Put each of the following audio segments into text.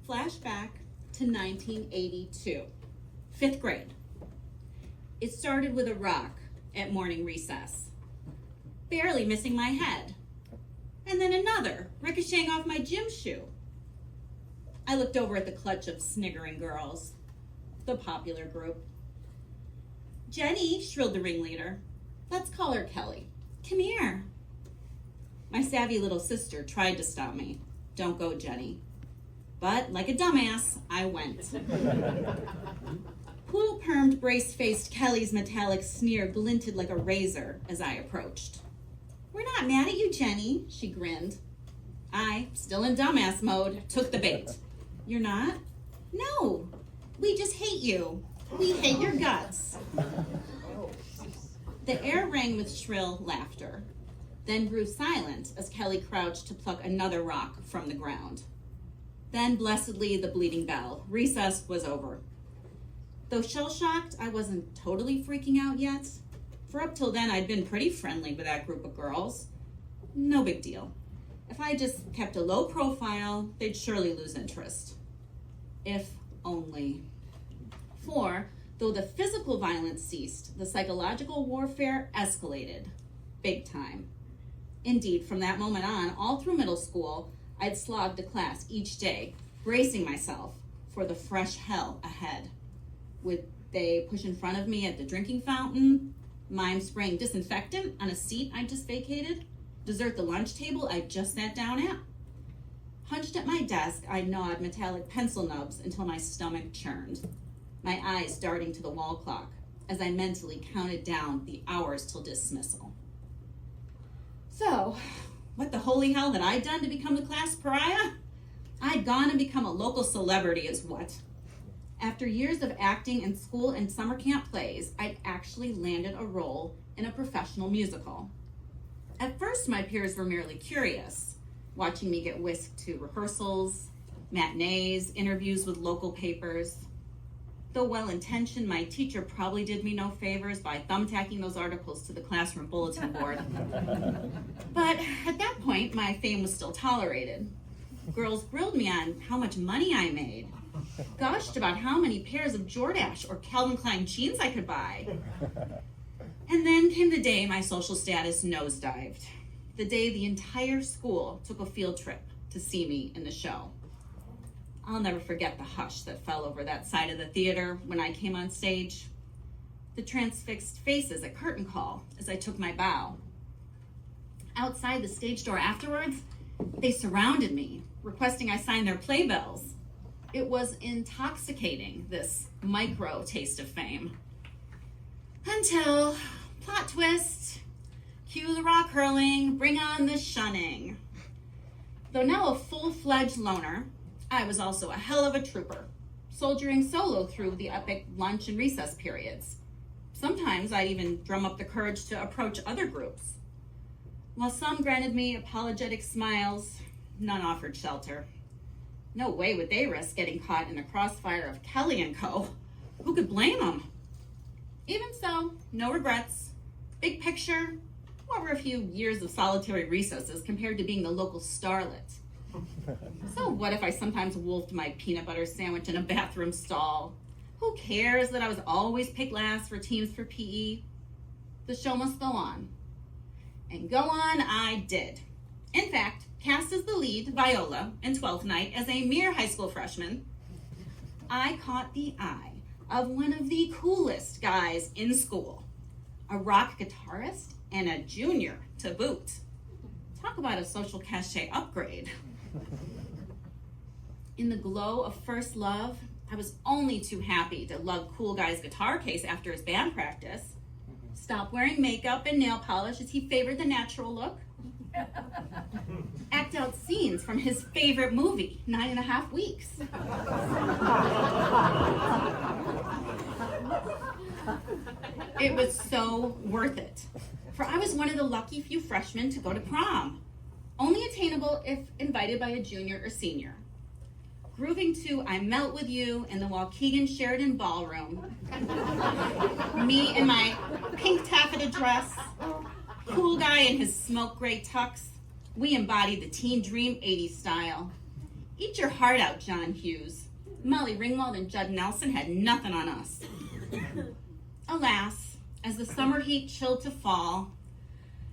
Flashback to 1982, 5th grade. It started with a rock at morning recess, barely missing my head, and then another, ricocheting off my gym shoe. I looked over at the clutch of sniggering girls, the popular group. "Jenny," shrilled the ringleader. "Let's call her Kelly. Come here." My savvy little sister tried to stop me. "Don't go, Jenny." But like a dumbass, I went. Poodle-permed, brace-faced Kelly's metallic sneer glinted like a razor as I approached. "We're not mad at you, Jenny," she grinned. I, still in dumbass mode, took the bait. "You're not?" "No, we just hate you. We hate your guts." The air rang with shrill laughter, then grew silent as Kelly crouched to pluck another rock from the ground. Then, blessedly, the bleeding bell. Recess was over. Though shell-shocked, I wasn't totally freaking out yet. For up till then, I'd been pretty friendly with that group of girls. No big deal. If I just kept a low profile, they'd surely lose interest. If only. For, though the physical violence ceased, the psychological warfare escalated. Big time. Indeed, from that moment on, all through middle school, I'd slog to class each day, bracing myself for the fresh hell ahead. Would they push in front of me at the drinking fountain, mime spraying disinfectant on a seat I just vacated, desert the lunch table I just sat down at? Hunched at my desk, I gnawed metallic pencil nubs until my stomach churned, my eyes darting to the wall clock as I mentally counted down the hours till dismissal. So, what the holy hell had I done to become the class pariah? I'd gone and become a local celebrity is what. After years of acting in school and summer camp plays, I'd actually landed a role in a professional musical. At first, my peers were merely curious, watching me get whisked to rehearsals, matinees, interviews with local papers. Though well-intentioned, my teacher probably did me no favors by thumbtacking those articles to the classroom bulletin board. But at that point, my fame was still tolerated. Girls grilled me on how much money I made, gushed about how many pairs of Jordache or Calvin Klein jeans I could buy. And then came the day my social status nosedived, the day the entire school took a field trip to see me in the show. I'll never forget the hush that fell over that side of the theater when I came on stage, the transfixed faces at curtain call as I took my bow. Outside the stage door afterwards, they surrounded me, requesting I sign their playbills. It was intoxicating, this micro taste of fame. Until, plot twist, cue the rock hurling, bring on the shunning. Though now a full-fledged loner, I was also a hell of a trooper, soldiering solo through the epic lunch and recess periods. Sometimes I'd even drum up the courage to approach other groups. While some granted me apologetic smiles, none offered shelter. No way would they risk getting caught in the crossfire of Kelly and Co. Who could blame them? Even so, no regrets. Big picture, what were a few years of solitary recesses compared to being the local starlet? So what if I sometimes wolfed my peanut butter sandwich in a bathroom stall? Who cares that I was always picked last for teams for PE? The show must go on. And go on I did. In fact, cast as the lead, Viola, in 12th Night as a mere high school freshman, I caught the eye of one of the coolest guys in school, a rock guitarist and a junior to boot. Talk about a social cachet upgrade. In the glow of first love, I was only too happy to lug cool guy's guitar case after his band practice, stop wearing makeup and nail polish as he favored the natural look, act out scenes from his favorite movie, 9.5 Weeks. It was so worth it, for I was one of the lucky few freshmen to go to prom, only attainable if invited by a junior or senior. Grooving to I Melt With You in the Waukegan Sheridan Ballroom. Me in my pink taffeta dress, cool guy in his smoke gray tux. We embodied the teen dream 80s style. Eat your heart out, John Hughes. Molly Ringwald and Judd Nelson had nothing on us. Alas, as the summer heat chilled to fall,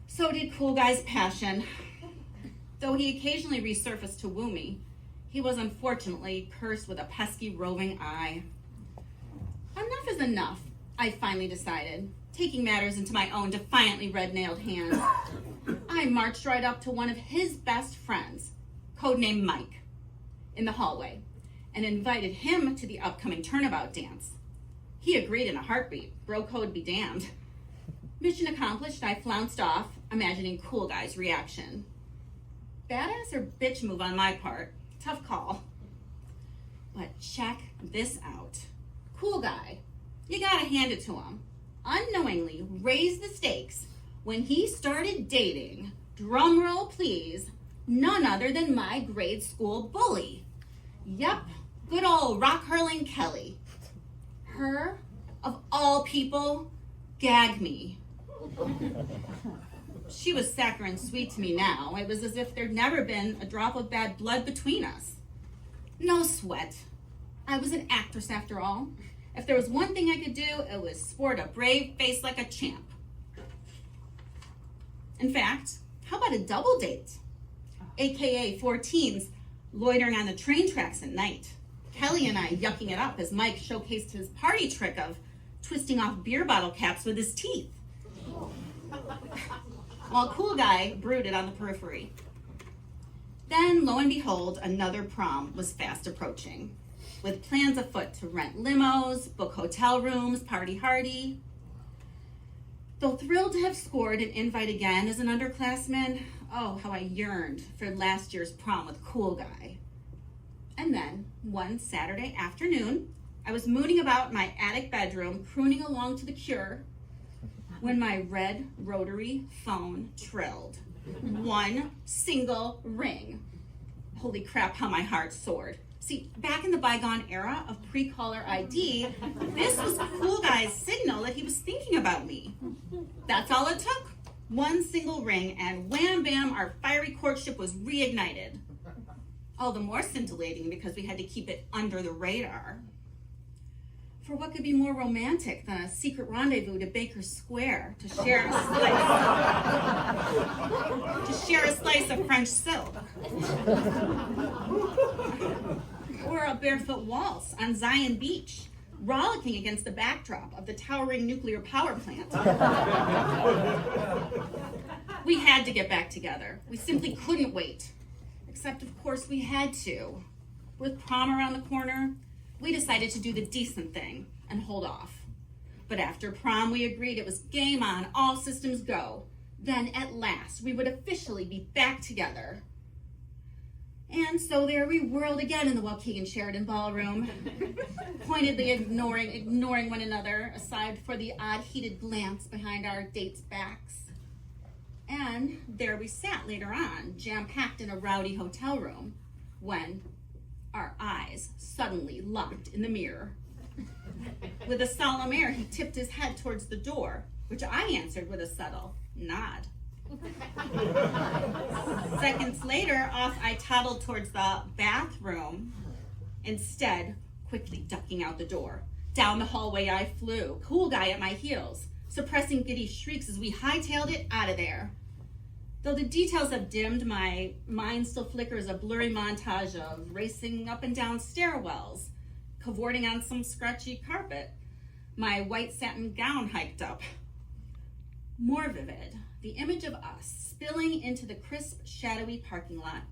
so did Cool Guy's passion. Though he occasionally resurfaced to woo me, he was unfortunately cursed with a pesky roving eye. Enough is enough, I finally decided, taking matters into my own defiantly red-nailed hands. I marched right up to one of his best friends, codenamed Mike, in the hallway, and invited him to the upcoming turnabout dance. He agreed in a heartbeat, bro code be damned. Mission accomplished, I flounced off, imagining Cool Guy's reaction. Badass or bitch move on my part, tough call. But check this out. Cool Guy, you gotta hand it to him, unknowingly raised the stakes when he started dating, drumroll please, none other than my grade school bully. Yep, good old rock-hurling Kelly. Her, of all people, gag me. She was saccharine sweet to me now. It was as if there'd never been a drop of bad blood between us. No sweat. I was an actress after all. If there was one thing I could do, it was sport a brave face like a champ. In fact, how about a double date? AKA 4 teens loitering on the train tracks at night. Kelly and I yucking it up as Mike showcased his party trick of twisting off beer bottle caps with his teeth, while Cool Guy brooded on the periphery. Then, lo and behold, another prom was fast approaching, with plans afoot to rent limos, book hotel rooms, party hardy. Though thrilled to have scored an invite again as an underclassman, oh, how I yearned for last year's prom with Cool Guy. And then, one Saturday afternoon, I was mooning about my attic bedroom, crooning along to The Cure, when my red rotary phone trilled. One single ring. Holy crap, how my heart soared. See, back in the bygone era of pre-caller ID, this was Cool Guy's signal that he was thinking about me. That's all it took. One single ring, and wham bam, our fiery courtship was reignited. All the more scintillating because we had to keep it under the radar. For what could be more romantic than a secret rendezvous to Baker Square to share a slice of French silk? Or a barefoot waltz on Zion Beach, rollicking against the backdrop of the towering nuclear power plant. We had to get back together. We simply couldn't wait. Except, of course, we had to. With prom around the corner, we decided to do the decent thing and hold off. But after prom, we agreed it was game on, all systems go. Then, at last, we would officially be back together. And so there we whirled again in the Waukegan Sheridan Ballroom, pointedly ignoring one another, aside for the odd heated glance behind our dates' backs. And there we sat later on, jam-packed in a rowdy hotel room, when our eyes suddenly locked in the mirror. With a solemn air, he tipped his head towards the door, which I answered with a subtle nod. Seconds later, off I toddled towards the bathroom, instead quickly ducking out the door. Down the hallway I flew, Cool Guy at my heels, suppressing giddy shrieks as we hightailed it out of there. Though the details have dimmed, my mind still flickers a blurry montage of racing up and down stairwells, cavorting on some scratchy carpet, my white satin gown hiked up. More vivid, the image of us spilling into the crisp, shadowy parking lot.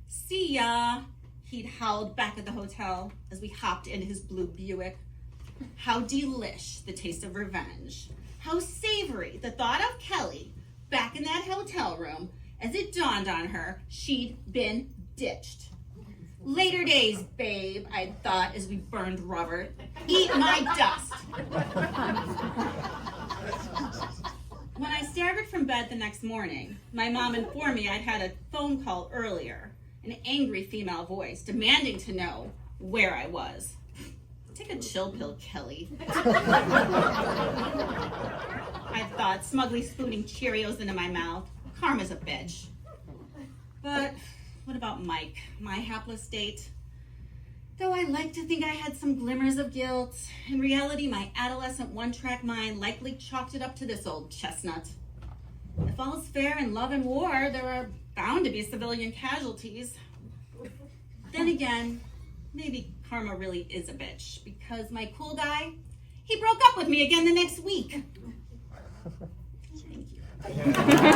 "See ya," he'd howled back at the hotel as we hopped into his blue Buick. How delish the taste of revenge. How savory the thought of Kelly back in that hotel room as it dawned on her she'd been ditched. Later days, babe, I thought as we burned rubber. Eat my dust. When I staggered from bed the next morning, my mom informed me I'd had a phone call earlier, an angry female voice demanding to know where I was. Take a chill pill, Kelly. I thought, smugly spooning Cheerios into my mouth. Karma's a bitch. But What about Mike, my hapless date? Though I like to think I had some glimmers of guilt, in reality, my adolescent one-track mind likely chalked it up to this old chestnut. If all's fair in love and war, there are bound to be civilian casualties. Then again, maybe karma really is a bitch, because my cool guy, he broke up with me again the next week. Thank you.